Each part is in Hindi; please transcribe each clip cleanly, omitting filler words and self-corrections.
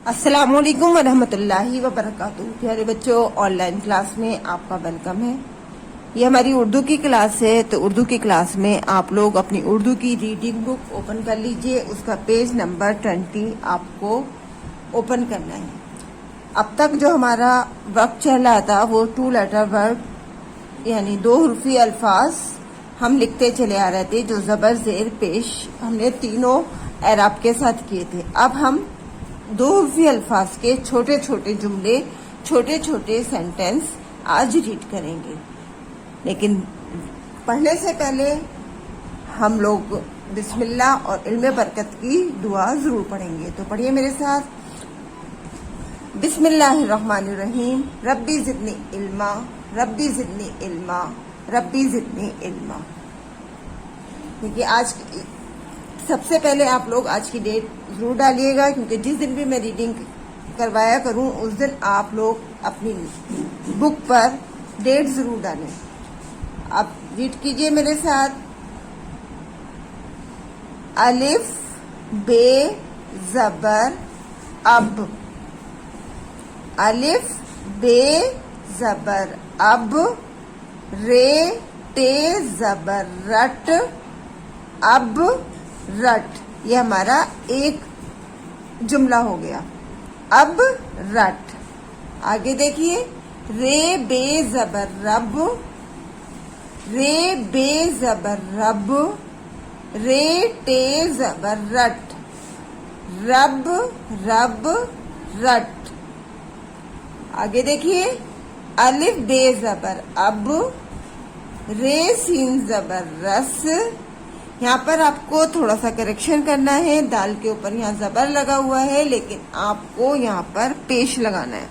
अस्सलामुअलैकुम वरहमतुल्लाहि वबरकातुहू। प्यारे बच्चों, ऑनलाइन क्लास में आपका वेलकम है। ये हमारी उर्दू की क्लास है। तो उर्दू की क्लास में आप लोग अपनी उर्दू की रीडिंग बुक ओपन कर लीजिए। उसका पेज नंबर 20 आपको ओपन करना है। अब तक जो हमारा वर्क चल रहा था वो 2 लेटर वर्ड यानी 2 हुर्फी अल्फाज हम लिखते चले आ रहे थे, जो जबर जेर पेश हमने तीनों एराब के साथ किए थे। अब हम 2 हुर्फी अल्फाज के छोटे छोटे जुमले, छोटे छोटे सेंटेंस आज रीड करेंगे। लेकिन पढ़ने से पहले हम लोग बिस्मिल्लाह और इल्मे बरकत की दुआ जरूर पढ़ेंगे। तो पढ़िए मेरे साथ। बिस्मिल्लाहिर्रहमानिर्रहीम। रब्बी ज़िदनी इल्मा, रब्बी ज़िदनी इल्मा, रब्बी ज़िदनी इल्मा। देखिए, आज सबसे पहले आप लोग आज की डेट जरूर डालिएगा, क्योंकि जिस दिन भी मैं रीडिंग करवाया करूं उस दिन आप लोग अपनी बुक पर डेट जरूर डालें। आप रीड कीजिए मेरे साथ। अलिफ बे जबर अब, अलिफ बे जबर अब, रे ते जबर रट, अब रट। ये हमारा एक जुमला हो गया। अब रट। आगे देखिए, रे बे जबर रब, रे बे जबर रब, रे टे जबर रट, रब रब रट। आगे देखिए, अलिफ बे जबर अब, रे सीन जबर रस। यहाँ पर आपको थोड़ा सा करेक्शन करना है। दाल के ऊपर यहाँ जबर लगा हुआ है, लेकिन आपको यहाँ पर पेश लगाना है।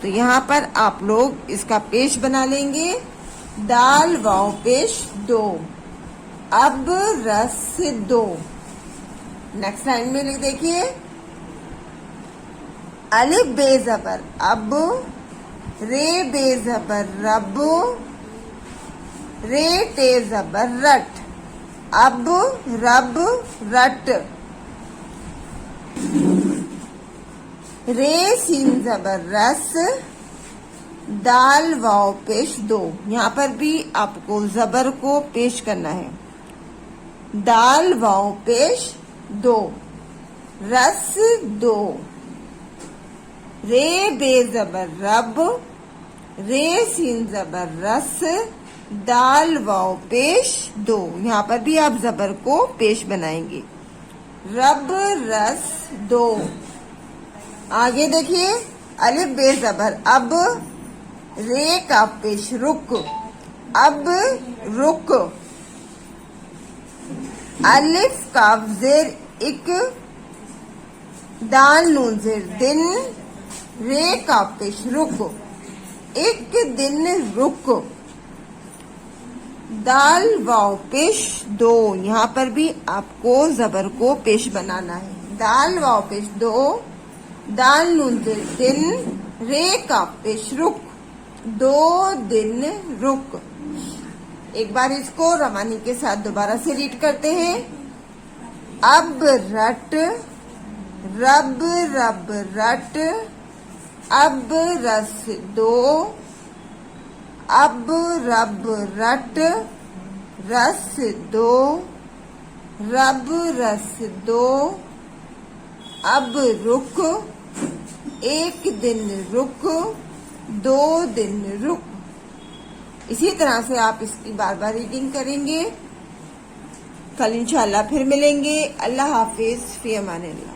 तो यहाँ पर आप लोग इसका पेश बना लेंगे। दाल वाव पेश दो, अब रस दो। नेक्स्ट लाइन में लिख देखिए, अलिफ बे जबर अब, रे बे जबर रब, रे टे जबर रट, अब रब रट। रे सीन जबर रस, दाल वाव पेश दो। यहाँ पर भी आपको जबर को पेश करना है। दाल वाव पेश दो, रस दो। रे बे जबर रब, रे सीन जबर रस, दाल वाव पेश दो। यहाँ पर भी आप जबर को पेश बनाएंगे। रब रस दो। आगे देखिए, अलिफ बे जबर अब, रे का पेश रुक, अब रुक। अलिफ काफ जेर इक, दाल नून जेर दिन, रे का पेश रुक, एक दिन रुक। दाल वाव पेश दो। यहाँ पर भी आपको जबर को पेश बनाना है। दाल वाव पेश दो, दाल नून दिन, रे का पेश रुक, दो दिन रुक। एक बार इसको रवानी के साथ दोबारा से रीड करते हैं। अब रट, रब रब रट, अब रस दो, अब रब रट, रस दो, रब रस दो। अब रुक, एक दिन रुक, दो दिन रुक। इसी तरह से आप इसकी बार बार रीडिंग करेंगे। कल इंशाल्लाह फिर मिलेंगे। अल्लाह हाफिज, फी अमानिल्लाह।